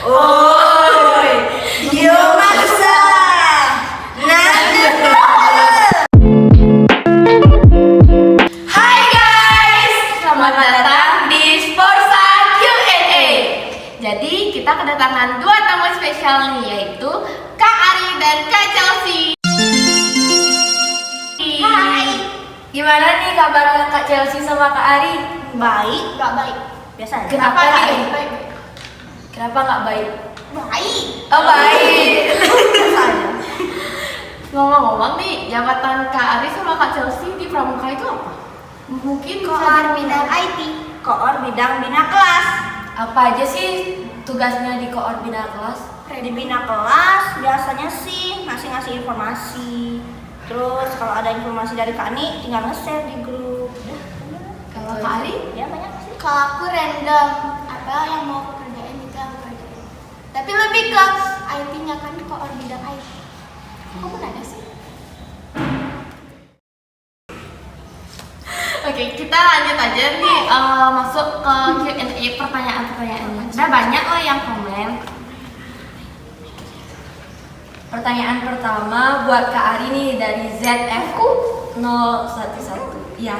Oi, yo maksa. Hai guys, selamat datang di Sporsa Q&A. Jadi kita kedatangan dua tamu spesial nih, yaitu Kak Ari dan Kak Chelsea. Hai. Gimana nih kabar Kak Chelsea sama Kak Ari? Baik, nggak baik. Biasa aja. Kenapa Kak nih? Ari? Baik. Kenapa nggak baik? Baik. Oh baik. Biasa aja. Ngomong-ngomong nih, jabatan Kak Ari sama Kak Chelsea di Pramuka itu apa? Mungkin Koor bidang IT. Koor bidang bina kelas. Apa aja sih tugasnya di Koor Bina Kelas? Di bina kelas biasanya sih ngasih informasi. Terus kalau ada informasi dari Kak Ani tinggal nge-share di grup. Kalau Kak Ari? Ya banyak sih. Kalau aku random, apa yang mau aku kerjain itu aku kerjain. Tapi lebih ke IT-nya kan, koor bidang IT. Kok aku nanya sih? Oke, kita lanjut aja nih masuk ke Q&A pertanyaan-pertanyaannya. Ada banyak loh yang komen. Pertanyaan pertama buat Kak Ari nih dari ZFU 011. Ya.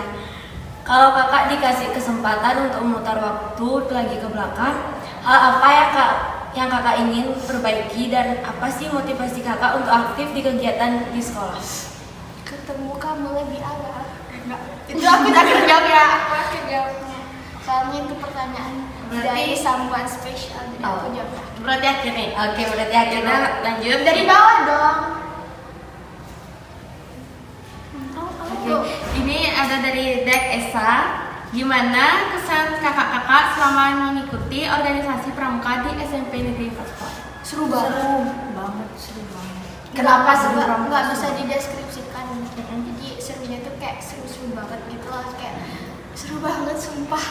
Kalau kakak dikasih kesempatan untuk memutar waktu lagi ke belakang, hal apa yang kakak ingin perbaiki dan apa sih motivasi kakak untuk aktif di kegiatan di sekolah? Ketemu kamu lebih awal. Enggak. Itu aku akan jawab ya. Aku akan jawabnya. Soalnya itu pertanyaan dari someone spesial, jadi aku jawab. Berarti akhir nih. Oke, berarti akhirnya lanjut Dari bawah dong. Oke, ini ada dari Dek Esa. Gimana kesan kakak-kakak selama mengikuti organisasi pramuka di SMP Negeri 4 Seru banget. Seru banget. Kenapa seru? Nggak bisa dideskripsikan. Jadi serunya tuh kayak seru-seru banget gitu loh, kayak seru banget sumpah.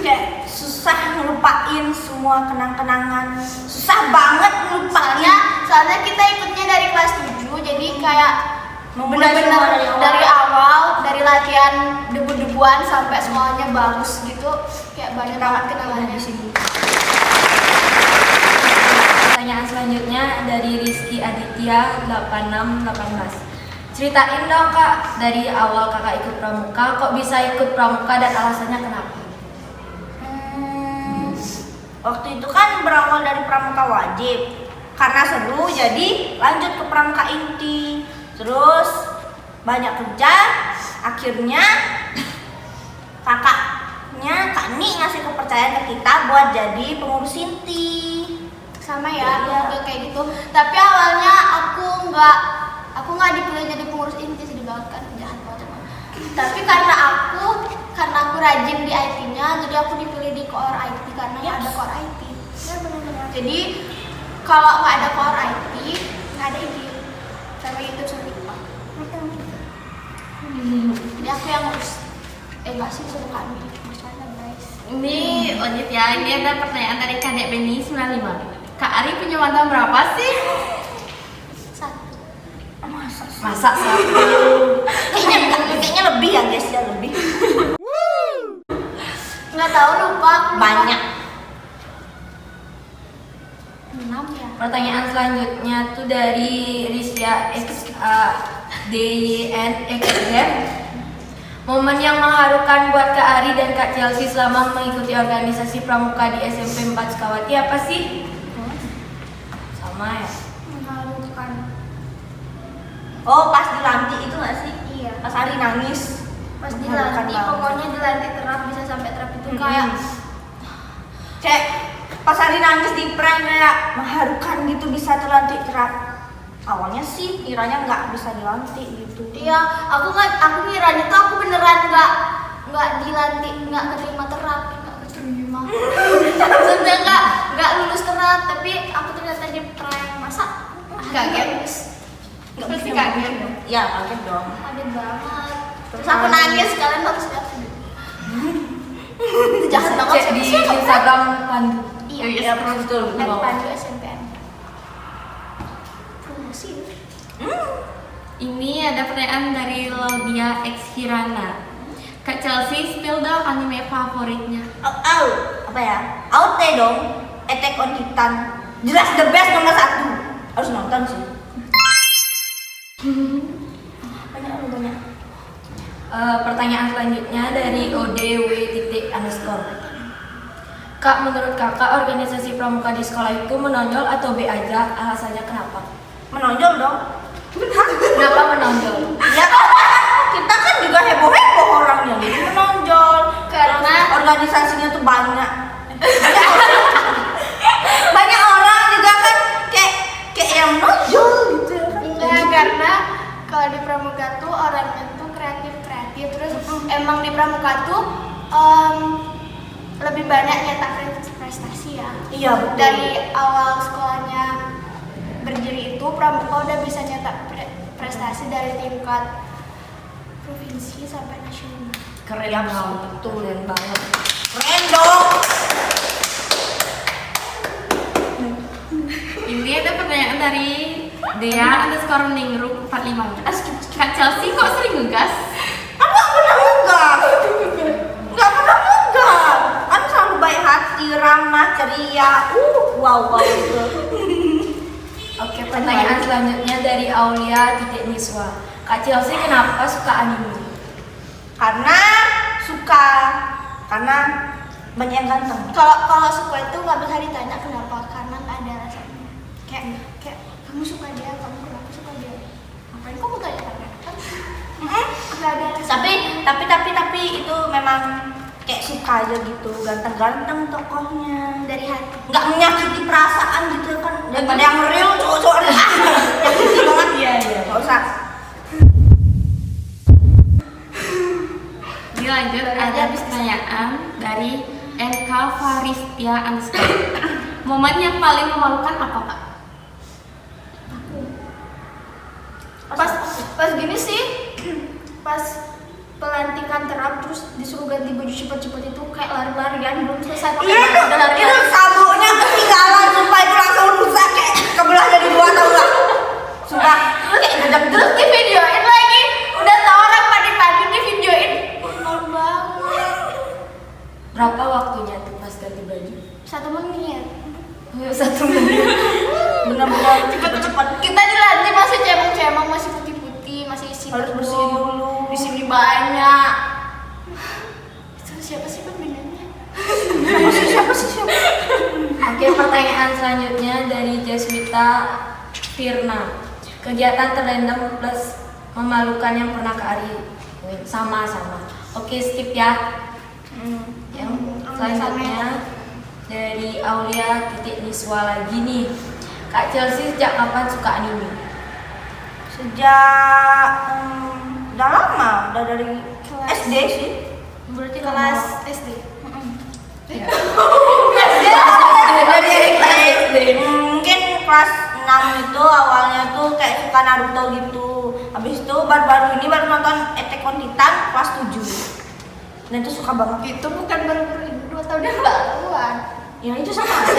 Kayak susah ngelupain semua kenang-kenangan. Susah banget ngelupain. Soalnya kita ikutnya dari kelas 7, jadi kayak Memulai bener-bener semua dari awal, dari latihan debu-debuan sampai semuanya bagus gitu, kayak banyak banget kenalannya. di sini. Pertanyaan selanjutnya dari Rizky Aditya 8618. Ceritain dong kak, dari awal kakak ikut pramuka, kok bisa ikut pramuka dan alasannya kenapa? Waktu itu kan berawal dari pramuka wajib. Karena seru jadi lanjut ke pramuka inti. Terus banyak kerja, akhirnya kakaknya Kak Ni ngasih kepercayaan ke kita buat jadi pengurus inti. Sama ya, Iya. juga kayak gitu. Tapi awalnya aku nggak dipilih jadi pengurus inti, sedih banget kan, jahat banget emang. Tapi karena aku rajin di IT-nya, jadi aku dipilih di koor IT karena nggak ada koor IT. Ya benar-benar. Jadi kalau nggak ada koor IT, nggak ada ide sama YouTube sama TikTok. Jadi aku yang ngurus. Nggak sih, suruh kami. Masalah guys. Ini lanjut ya, ini ada pertanyaan dari Kadek Beni 95. Kak Ari punya mantan berapa sih? Satu. Masa satu? Kayaknya lebih ya guys, ya lebih. Nggak tahu, lupa. Aku lupa. Banyak. 6 ya. Pertanyaan selanjutnya tuh dari Risya XADYNXZ. Momen yang mengharukan buat Kak Ari dan Kak Chelsea selama mengikuti organisasi pramuka di SMP 4 Sukawati apa sih? Sama ya? Mengharukan. Oh, pas dilantik itu nggak sih? Iya. Pas Ari nangis. Pas Mengharukan dilantik, banget. pokoknya dilantik terap, bisa sampai terap itu Mm-mm. kayak Pas Ari nangis di prank kayak mengharukan gitu bisa terlantik terap. Awalnya sih kiranya nggak bisa dilantik gitu. iya, aku ngiranya tuh aku beneran nggak dilantik, nggak keterima terap, nggak keterima. Sebenarnya nggak lulus terap, tapi aku ternyata di prank. Masa Kaget. Nggak Pasti bisa kaget. ngomong. Iya kaget dong. kaget banget. Terus Terus aku nangis. nangis, kalian harus lihat. Itu jahat banget Cek di siapa? Instagram Pandu. Iya, Iya, betul. Pandu SMPN. Promosi. Ini ada pertanyaan dari Laudia X Kirana. Kak Chelsea, spill dong anime favoritnya. Apa ya? Aute dong. Attack on Titan. Jelas the best nomor 1. Harus nonton sih. banyak. Pertanyaan selanjutnya dari odw__. Kak, menurut kakak organisasi pramuka di sekolah itu menonjol atau B aja? Alasannya kenapa? Menonjol dong. Kenapa menonjol? Ya kita kan juga heboh orangnya, jadi menonjol. Karena terus organisasinya tuh banyak. Banyak orang juga kan kayak yang menonjol gitu ya kan. enggak, karena kalau di pramuka tuh orangnya tuh kreatif, terus emang di pramuka tuh lebih banyak nyetak prestasi ya. Iya betul. Dari awal sekolahnya berdiri itu pramuka udah bisa nyetak prestasi dari tingkat provinsi sampai nasional. Keren Ya, banget, betul. keren banget. Keren dong. Ini ada pertanyaan dari Dea_ningrum 45. Kak Chelsea kok sering ngegas? Kan nggak pernah ngegas. Nggak pernah ngegas. Kan selalu baik hati, ramah, ceria. Wow gitu. Oke, pertanyaan selanjutnya dari Aulia_Niswa. Kak Chelsea kenapa suka anime? Karena banyak yang ganteng. Kalau suka itu nggak bisa ditanya kenapa, karena nggak ada alasannya. Kayak kamu suka dia, kamu kenapa suka dia? Ngapain kamu tanya karena? Nggak ada alasan. Tapi itu memang kayak suka aja gitu, ganteng-ganteng tokohnya. Dari hati. Nggak menyakiti perasaan gitu kan, daripada yang real cowok-cowok real. Nyakiti banget. Iya. Nggak usah. Dilanjut ada pertanyaan dari NK Faristia _ Momen yang paling memalukan apa Kak? Pas gini sih, pas pelantikan terap terus disuruh ganti baju cepet-cepet itu kayak lari-larian belum selesai pakai baju udah lari. Itu sabuknya ketinggalan, sumpah itu langsung rusak kayak kebelah jadi 2 tau gak? Sumpah kayak ngedek Terus di videoin lagi, udah tau orang pagi-pagi di videoin. Malu banget. Berapa waktunya tuh pas ganti baju? 1 menit. 1 menit. bener-bener cepet-cepet. Kita di lantai masih cemong-cemong, masih putih-putih, masih isi Harus terus. bersihin dulu. Di sini banyak. Itu siapa sih pembinanya? Siapa sih? Oke, pertanyaan selanjutnya dari Jasmita Firna. Kegiatan terrandom plus memalukan yang pernah Kak Ari sama-sama. Oke, skip ya. Yang selanjutnya dari Aulia_Niswa lagi nih. Kak Chelsea sejak kapan suka anime? Sejak udah lama, udah dari SD sih. Berarti Kelas SD. Ya. Dari SD. Mungkin kelas 6 itu awalnya tuh kayak suka Naruto gitu. Habis itu baru-baru ini baru nonton Attack on Titan kelas 7. Dan itu suka banget. Itu bukan baru-baru ini, 2 tahun yang laluan. Ya itu sama aja.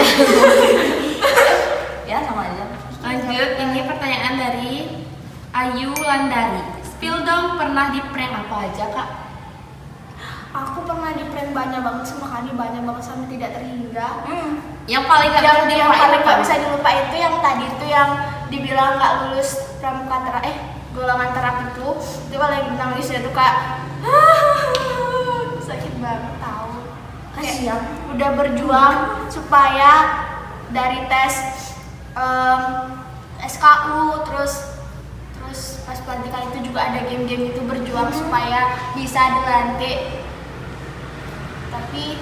Ya sama aja. Lanjut, ini pertanyaan dari Ayu Landari. Spill dong, pernah di prank apa aja Kak? Aku pernah di prank banyak banget sama Kani, banyak banget sampai tidak terhingga. Yang paling gak bisa Yang dilupain paling apa? gak bisa dilupa itu yang tadi itu yang dibilang nggak lulus pramuka terap, golongan terap itu paling nangisnya tuh kayak sakit banget tahu. Kasihan. Udah berjuang supaya dari tes SKU terus pas pelantikan itu juga ada game-game itu berjuang supaya bisa dilantik, tapi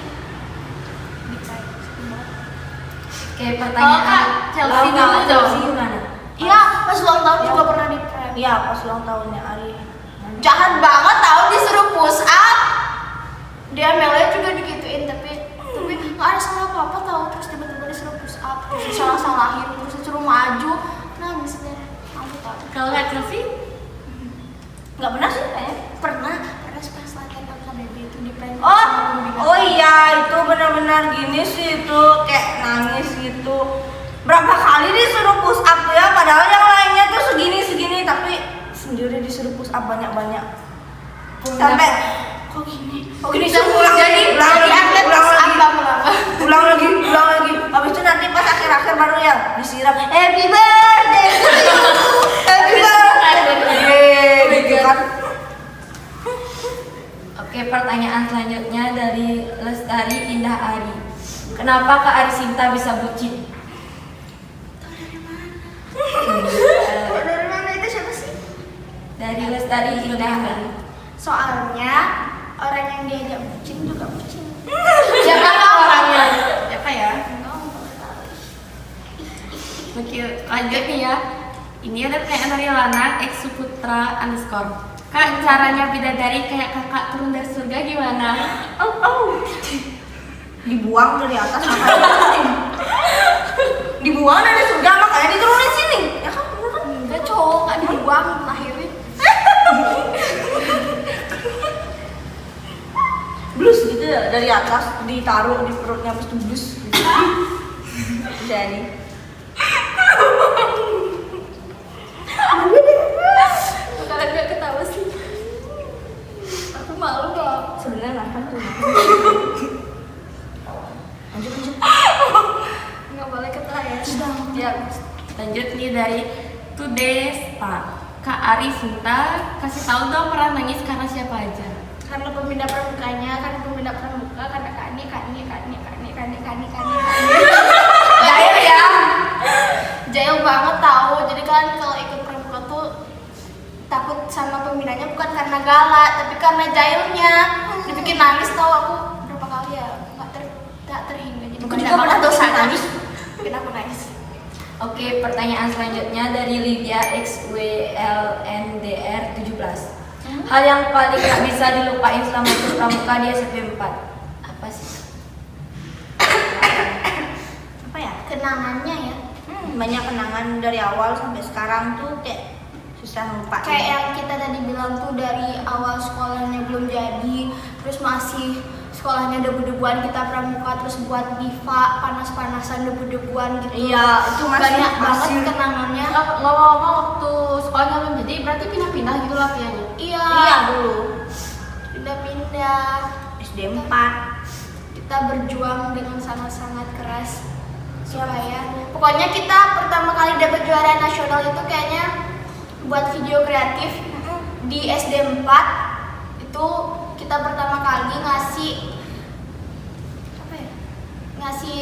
Oke, pertanyaan Kak, Chelsea dulu dong. Chelsea gimana? iya pas ulang tahun juga pernah di prank. Iya pas ulang tahunnya Ari. Jahat banget tahu, disuruh push up, dia melnya juga digituin tapi nggak ada salah apa tahu, terus tiba-tiba disuruh push up, terus salah-salahin, terus disuruh maju, nangis deh. Kamu tahu Kalau Kak Chelsea? Nggak pernah sih kayaknya. pernah pas latihan LKBB itu di prank sama pembimbing. Oh iya itu benar-benar gini sih itu kayak nangis gitu. Berapa kali disuruh push up ya, padahal yang lainnya tuh segini tapi sendiri disuruh push up banyak-banyak. Sampai kok gini oh gini sih ulang jadi ulang lagi, atlet ulang push up lagi, lama-lama. ulang lagi. Habis itu nanti pas akhir-akhir baru ya disiram happy birthday to you, happy birthday gitu kan. Oke, pertanyaan selanjutnya dari Lestari Indah Ari. Kenapa Kak Ari Sinta bisa bucin? Dari mana itu siapa sih? Dari Lestari Indah Ari. Soalnya orang yang diajak bucin juga bucin. Siapa orangnya? Siapa ya? Oke, lanjut nih ya. Ini ada pertanyaan dari Lana X Suputra _ Kak, caranya bidadari kayak kakak turun dari surga gimana? Dibuang dari atas makanya dibuang dari surga makanya diturunin sini ya kan, bener kan? Enggak cowok, nggak dibuang, lahirin. Blus gitu ya, dari atas ditaruh di perutnya terus blus gitu. Jadi Kalian nggak ketawa sih? Aku malu kok. sebenarnya nahan tuh. Lanjut. Nggak boleh ketawa ya. Ya, lanjut nih dari Tudesta. Kak Ari Sinta, kasih tahu dong pernah nangis karena siapa aja? Karena pemindah pramukanya, karena pemindah pramuka, karena Kani. Jail ya. Jail banget tahu. Jadi kan kalau ikut pramuka tuh takut sama pembinanya bukan karena galak, tapi karena jailnya. Dibikin nangis tahu aku berapa kali ya, nggak terhingga. Jadi Aku banyak juga pernah banget dosa dosanya. nangis. Bikin aku nangis. Oke, pertanyaan selanjutnya dari Lydia XWLNDR 17. Hal yang paling gak bisa dilupain selama ikut pramuka di SMP 4 apa sih? Apa ya? Kenangannya ya. Banyak kenangan dari awal sampai sekarang tuh kayak susah lupa. Kayak yang kita tadi bilang tuh dari awal sekolahnya belum jadi, terus masih sekolahnya debu-debuan, kita pramuka terus buat diva panas-panasan debu-debuan gitu. Iya, itu masih banyak banget masih. kenangannya. Ngomong-ngomong waktu sekolahnya belum jadi, berarti pindah-pindah gitu latihannya? Iya dulu Pindah-pindah. SD 4. Kita berjuang dengan sangat-sangat keras supaya pokoknya kita pertama kali dapat juara nasional itu kayaknya buat video kreatif di SD 4 itu kita pertama kali ngasih apa ya, ngasih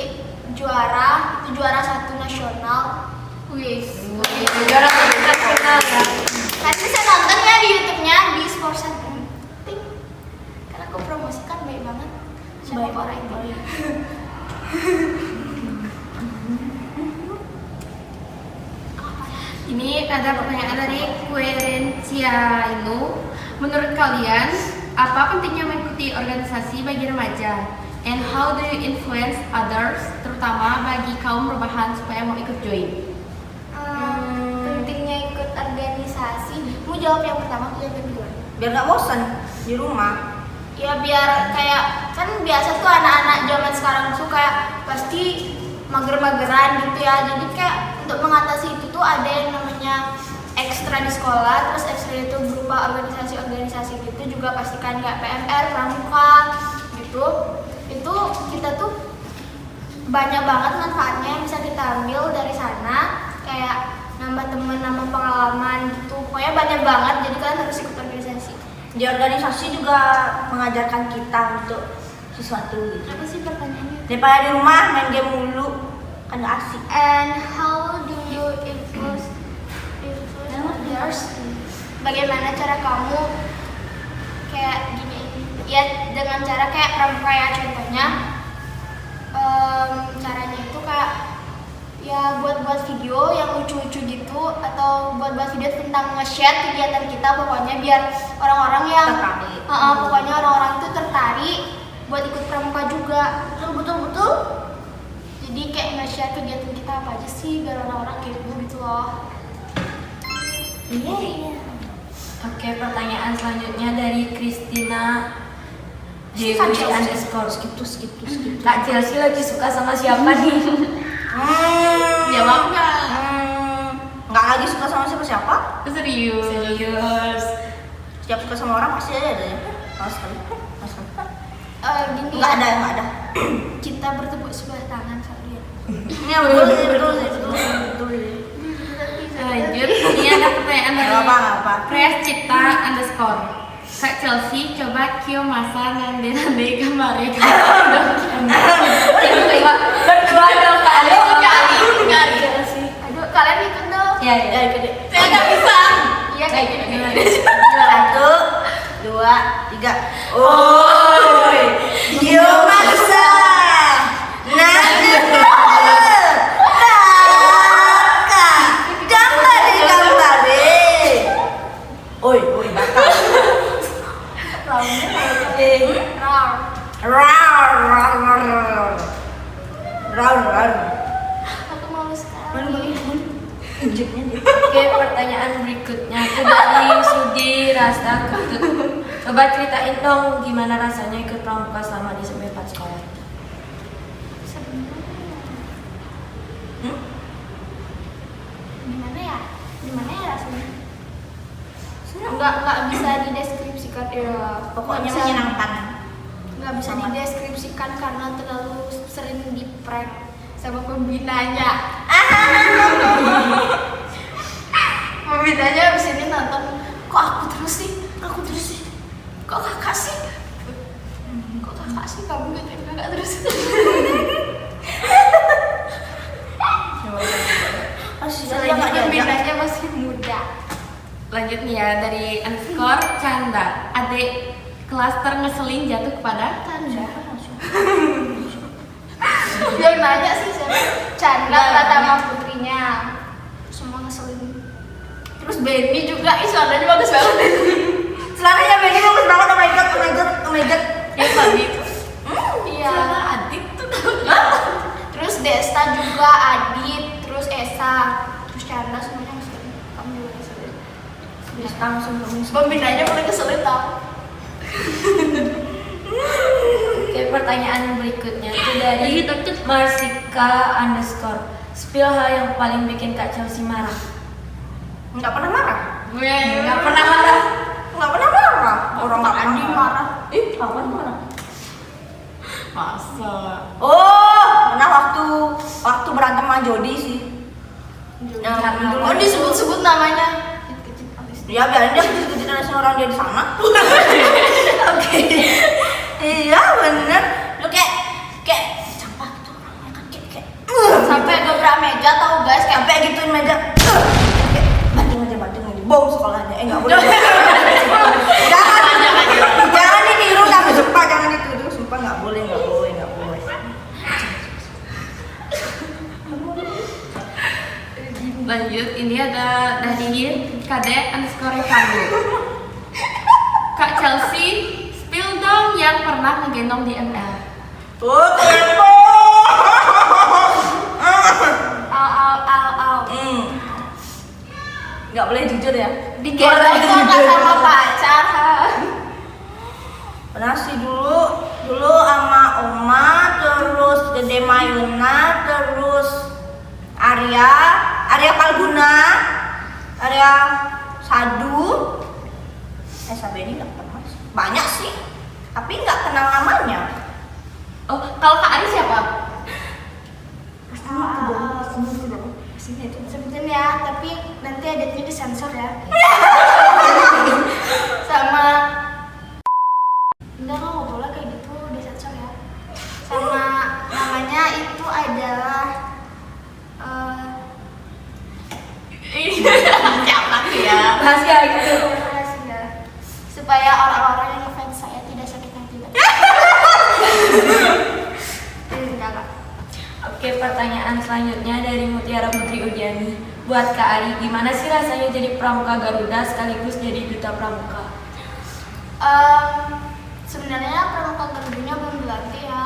juara itu juara 1 nasional. Juara nasional ya. Nanti bisa nonton ya di YouTube-nya di Sports Center. Karena aku promosikan baik banget sama Baik. orang itu. Ini ada pertanyaan dari Querencia Inu. Menurut kalian, apa pentingnya mengikuti organisasi bagi remaja? And how do you influence others, terutama bagi kaum rebahan supaya mau ikut join? Pentingnya ikut organisasi. Mau jawab yang pertama atau yang kedua? Biar gak bosan di rumah. Ya biar kayak kan biasa tuh anak-anak zaman sekarang tuh kayak pasti mager-mageran gitu ya. Jadi kayak untuk mengatasi itu tuh ada yang namanya ekstra di sekolah. Terus ekstra itu berupa organisasi-organisasi gitu juga pastikan kayak PMR, pramuka gitu. Itu kita tuh banyak banget manfaatnya yang bisa kita ambil dari sana, kayak nambah temen, nambah pengalaman gitu. Pokoknya banyak banget, jadi kalian harus ikut organisasi. Di organisasi juga mengajarkan kita untuk sesuatu gitu. Apa sih pertanyaannya? Daripada di rumah main game mulu kan gak asik. And how do you influence others? Bagaimana cara kamu kayak gini? Ya dengan cara kayak pramuka ya, contohnya caranya itu kayak ya buat video yang lucu-lucu gitu, atau buat video tentang nge-share kegiatan kita, pokoknya biar orang-orang yang Tertarik. pokoknya orang-orang itu tertarik buat ikut pramuka juga. Betul-betul. Jadi kayak nge-share kegiatan kita apa aja sih biar orang-orang kepo gitu loh. Iya. Oke, pertanyaan selanjutnya dari Christina Dewi Chelsea. underscore. Skip. Kak Chelsea lagi suka sama siapa nih? Jawab nggak? Nggak lagi suka sama siapa-siapa. Serius? Serius. Setiap suka sama orang pasti ada ya. Males kali. Gini Nggak ya, ada. kita bertepuk sebelah tangan kalian. Ini betul sih, betul sih. Lanjut, ini ada pertanyaan dari Apa? Press Cipta _ Kak Chelsea, coba Kiyomasa nande kembali. Berdua dong Kak Ali. Aduh, kalian ikut dong. Ya, ikut deh. Saya nggak bisa. Iya kayak gini. 1, 2, 3. Oi, Kiyomasa. Oi, bakal. Rar. Aku malu sekali. Oke, pertanyaan berikutnya itu dari Sudi Rasta Ketut. Coba ceritain dong gimana rasanya ikut pramuka selama di SMP 4 sekolah. Gimana ya rasanya? Nggak bisa dideskripsikan ya. Pokoknya Nggak bisa- menyenangkan. nggak bisa dideskripsikan karena terlalu sering di prank sama pembinanya. Pembinanya abis ini nonton, kok aku terus sih, kok kakak sih, kamu ngatain kakak terus. Soalnya pembinanya masih muda. Lanjut nih ya, dari _Canda. Adik klaster ngeselin jatuh kepada Tanda. Yang nanya sih siapa? Chandra Pratama putrinya. Semua ngeselin. Terus Benny juga, suaranya bagus banget. Selanjutnya Benny bagus banget. Oh my god. ya tadi. Iya. Adik tuh. Terus Desta juga, Adit, terus Esa, terus Chandra semuanya ngeselin. Kamu juga ngeselin. Bisa langsung ke Pembinanya paling ngeselin tau. Oke, pertanyaan berikutnya itu dari Marsika _ Spill hal yang paling bikin Kak Chelsea marah. Nggak pernah marah. Nggak pernah marah. Orang nggak Andi pernah marah. Kapan marah? Masa. Oh, pernah waktu berantem sama Jody sih. Yang dulu. Oh disebut-sebut namanya. Ya biarin dia kejutan orang dia di sana. Oke. Iya bener. Lu kayak sampah gitu orangnya kan kayak Sampai gebrak meja tau guys, kayak sampai gituin meja. Kayak banting aja bom sekolahnya. Nggak boleh. Jangan ditiru sama sumpah, jangan ditiru sumpah, nggak boleh. Lanjut, ini ada dari Kadek _Ricardo. Kak Chelsea, spill dong yang pernah ngegendong di ML. Oh, kepo. Au. Nggak boleh jujur ya. Digendong tuh nggak sama pacar. Pernah sih dulu sama Oma, terus Dede Mayuna, terus Arya Palguna, Arya Sadu. Sampai ini nggak pernah sih. Banyak sih, tapi nggak kenal namanya. Oh, kalau Kak Ari siapa? Sebutin ya, tapi nanti editnya disensor ya. Sama enggak boleh kayak gitu, disensor ya. Sama namanya itu adalah Siapa ya? Rahasia gitu. rahasia. Supaya orang-orang yang ngefans saya tidak sakit hati. Enggak. Oke, pertanyaan selanjutnya dari Mutiara Putri Udiani. Buat Kak Ari, gimana sih rasanya jadi pramuka Garuda sekaligus jadi duta pramuka? Sebenarnya pramuka Garudanya belum dilatih ya,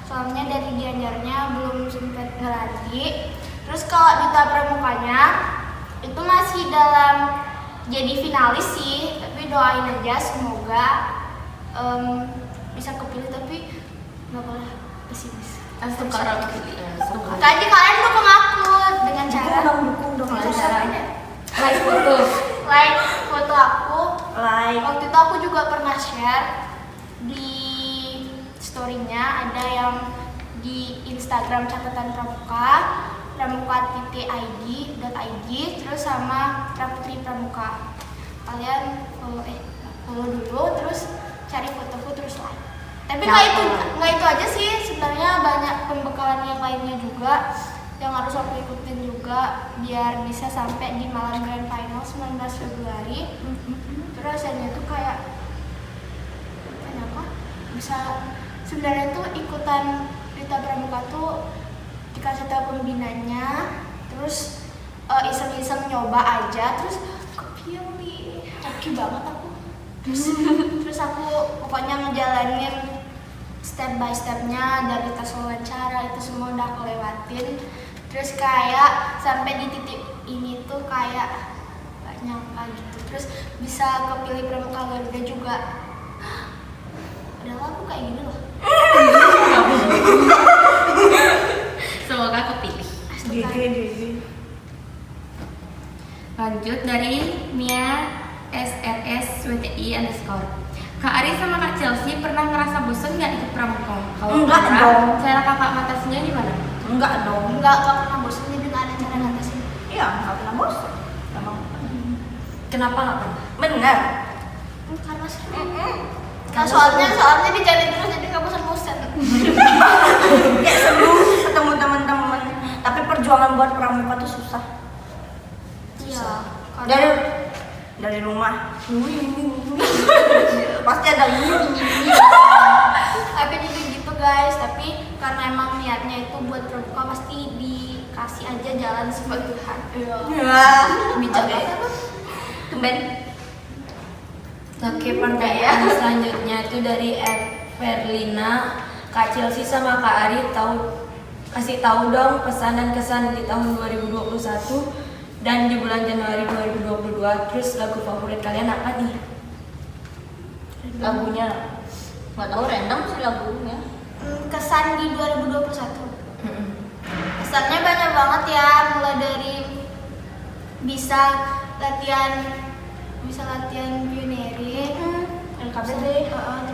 soalnya dari Gianyarnya belum sempat ngelatih. Terus kalau duta pramukanya itu masih dalam jadi finalis sih, tapi doain aja semoga bisa kepilih, tapi nggak boleh pesimis. Sekarang Tadi kalian dukung aku dengan cara Dukung dong. dengan caranya Like foto. like foto aku. Like. Waktu itu aku juga pernah share di story-nya, ada yang di Instagram catatan pramuka. pramuka.id, terus sama Praputri Pramuka. Kalian follow dulu, terus cari fotoku, terus like. Tapi nggak itu aja sih, sebenarnya banyak pembekalan yang lainnya juga yang harus aku ikutin juga biar bisa sampai di malam grand final 19 Februari. Itu rasanya tuh kayak apa? Bisa sebenarnya tuh ikutan Duta Pramuka tuh dikasih tahu pembinanya, terus iseng-iseng nyoba aja, terus kepilih. Oke banget aku. Terus aku pokoknya ngejalanin step by stepnya dari tes wawancara itu semua udah aku lewatin. Terus kayak sampai di titik ini tuh kayak gak nyangka gitu. Terus bisa kepilih Pramuka Garuda juga. Padahal aku kayak gini loh. Semoga kepilih. Lanjut dari Mia SRS WTI _ Kak Ari sama Kak Chelsea pernah ngerasa bosan nggak ikut pramuka? Kalau Enggak pernah, dong. cara kakak ngatasinya gimana? Enggak dong. Enggak pernah bosan, jadi nggak ada cara ngatasin. Iya, enggak pernah bosan. Emang Kenapa nggak pernah? benar. Karena seru. Nah, soalnya dijalin terus jadi nggak bosan-bosan. Kayak seru ketemu teman-teman. Tapi perjuangan buat pramuka tuh susah. Iya. Dari rumah. Pasti ada Aku juga gitu guys, tapi karena emang niatnya itu buat pramuka pasti dikasih aja jalan sama Tuhan. Ya, Bijak oke. banget. Tumben. Oke, pertanyaan selanjutnya itu dari Verlina. Kak Chelsea sama Kak Ari kasih tahu dong pesan dan kesan di tahun 2021 dan di bulan Januari 2022. Terus lagu favorit kalian apa nih? Lagunya nggak tahu, random sih lagunya. Kesan di 2021. Kesannya banyak banget ya, mulai dari bisa latihan pioneering, LKBB.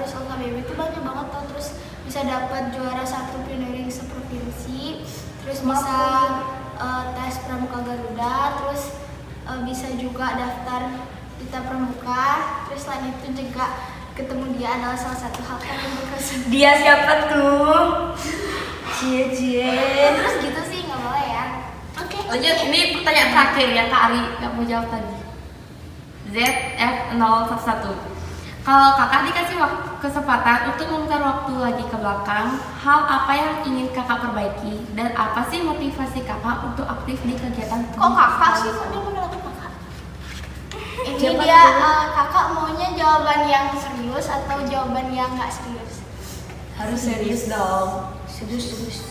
terus LKBB itu banyak banget tuh, terus bisa dapat juara 1 pioneering seprovinsi, terus bisa tes Pramuka Garuda, terus bisa juga daftar Duta Pramuka, terus selain itu juga ketemu dia adalah salah satu hal yang berkesan. Dia siapa tuh? Cie. Terus gitu sih, nggak boleh ya. Oke. Lanjut, ini pertanyaan terakhir ya Kak Ari nggak mau jawab tadi. ZF011. Kalau kakak dikasih kesempatan untuk memutar waktu lagi ke belakang, hal apa yang ingin kakak perbaiki dan apa sih motivasi kakak untuk aktif di kegiatan? Kok kakak sih? Kok dia menolak kakak? Ini Siapa dia tuh? kakak maunya jawaban yang serius atau jawaban yang nggak serius? Harus serius dong. Serius.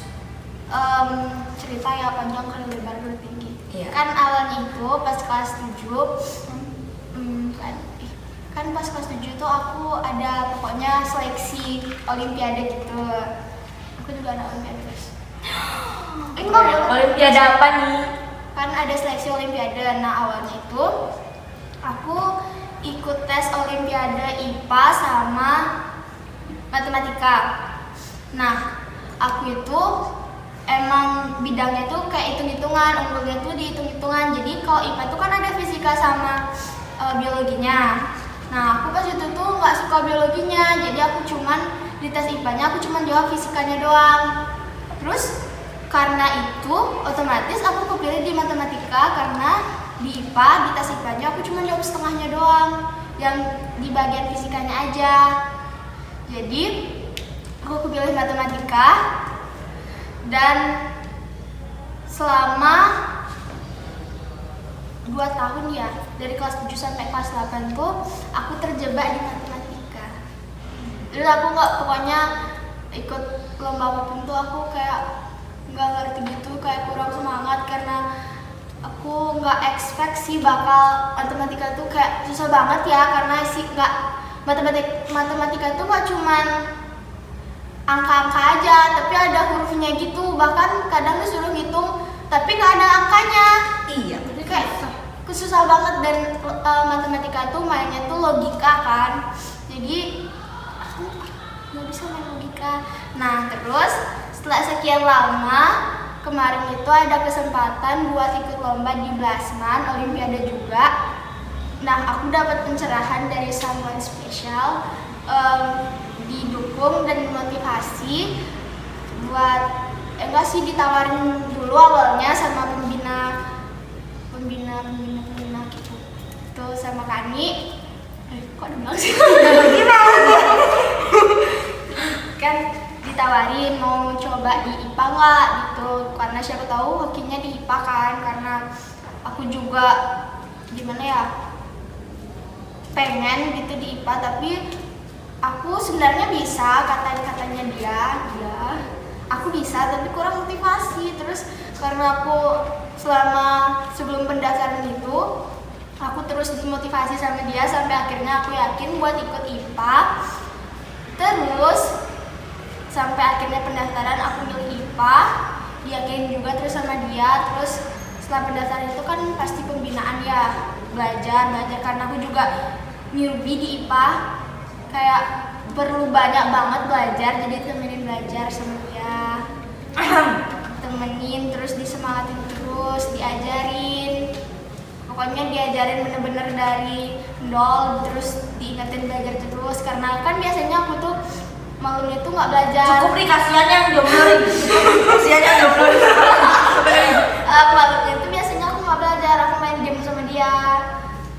Cerita ya panjang kali lebar kali tinggi. Iya. Kan awalnya itu pas kelas 7 kan pas kelas 7 tuh aku ada pokoknya seleksi olimpiade gitu. Aku juga ada olimpiade guys. Enggak boleh. Olimpiade apa nih? Kan ada seleksi olimpiade. Nah awalnya itu aku ikut tes olimpiade IPA sama matematika. Nah aku itu emang bidangnya tuh kayak hitung-hitungan, unggulnya tuh di hitung-hitungan. Jadi kalau IPA tuh kan ada fisika sama biologinya. Nah aku pas itu tuh nggak suka biologinya, jadi aku cuman di tes IPA-nya aku cuman jawab fisikanya doang. Terus karena itu otomatis aku kepilih di matematika karena di IPA di tes IPA-nya aku cuman jawab setengahnya doang, yang di bagian fisikanya aja. Jadi aku kepilih matematika dan selama 2 tahun ya, dari kelas 7 sampai kelas 8 tuh aku terjebak di matematika. Terus aku pokoknya ikut lomba apapun tuh aku kayak nggak ngerti gitu, kayak kurang semangat karena aku nggak expect sih bakal matematika tuh kayak susah banget ya, karena sih nggak matematika tuh nggak cuman angka-angka aja, tapi ada hurufnya gitu, bahkan kadang disuruh ngitung tapi nggak ada angkanya. Iya. Jadi kayak susah banget, dan matematika tuh mainnya tuh logika kan, jadi aku nggak bisa main logika. Nah terus setelah sekian lama kemarin itu ada kesempatan buat ikut lomba di Blasman, Olimpiade juga. Nah, aku dapat pencerahan dari someone special, didukung dan dimotivasi buat enggak sih, ditawarin dulu awalnya sama pembina gitu. Tuh sama Kani. Kok dengar sih? Kan ditawarin mau coba di IPA nggak gitu, karena siapa tahu hokinya di IPA kan, karena aku juga gimana ya, pengen gitu di IPA, tapi aku sebenarnya bisa, katanya dia aku bisa tapi kurang motivasi. Terus karena aku sebelum pendaftaran itu aku terus dimotivasi sama dia sampai akhirnya aku yakin buat ikut IPA. Terus sampai akhirnya pendaftaran aku milih IPA, diyakinin juga terus sama dia. Terus setelah pendaftaran itu kan pasti pembinaan ya, belajar karena aku juga newbie di IPA, kayak perlu banyak banget belajar, jadi temenin belajar sama dia. Temenin, terus disemangatin terus, diajarin. Pokoknya diajarin bener-bener dari nol, terus diingetin belajar terus. Karena kan biasanya aku tuh malam itu nggak belajar. Cukup nih, kasihan yang jomblo nih. Kasihan yang jomblo. Malam itu biasanya aku nggak belajar, aku main game sama dia.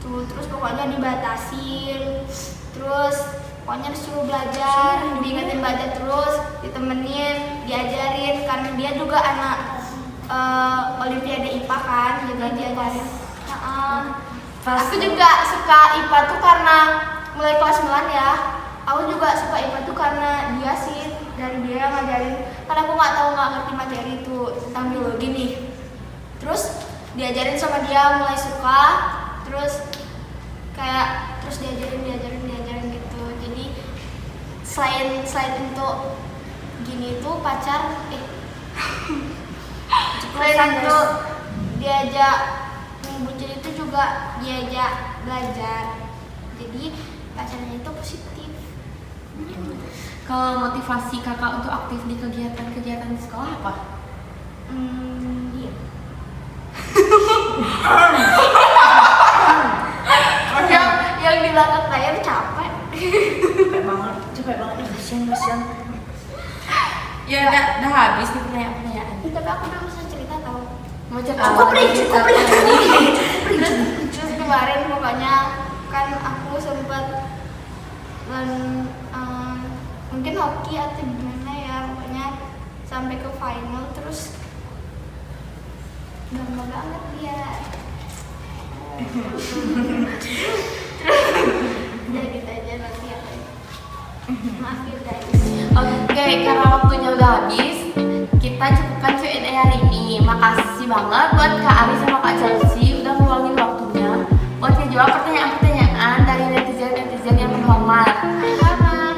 Tuh, terus pokoknya dibatasin. Terus pokoknya disuruh belajar, diingetin belajar terus, ditemenin, diajarin. Karena dia juga anak Olimpiade IPA kan, jadi diajarin. Aku juga suka IPA tuh karena mulai kelas 9 ya. Aku juga suka IPA tuh karena dia sih, dari dia yang ngajarin. Karena aku nggak ngerti materi itu tentang biologi nih. Terus diajarin sama dia, mulai suka. Terus diajarin gitu. Jadi selain untuk gini tuh pacar, selain untuk diajak bucin itu juga diajak belajar. Jadi pacarnya itu positif. Kalau motivasi kakak untuk aktif di kegiatan di sekolah apa? Iya. yang di belakang layar capek. Capek banget, kasihan. Ya udah habis nih pertanyaan. Tapi aku udah bisa cerita tau. Mau cerita Cukup apa? nih. Terus kemarin pokoknya kan aku sempat mungkin hoki atau gimana ya, pokoknya sampai ke final. Terus bangga banget dia. Udah gitu aja nanti ya. Maaf ya guys. Oke, karena waktunya udah habis, kita cukupkan Q&A hari ini. Makasih banget buat Kak Ari sama Kak Chelsea udah meluangin waktunya buat ngejawab pertanyaan-pertanyaan dari netizen yang terhormat.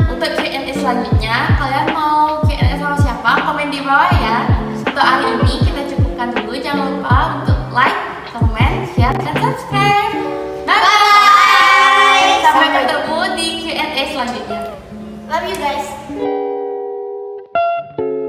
Untuk Q&A selanjutnya, kalian mau Q&A sama siapa? Komen di bawah ya. Untuk hari ini kita cukupkan dulu. Jangan lupa untuk like, comment, share, dan subscribe.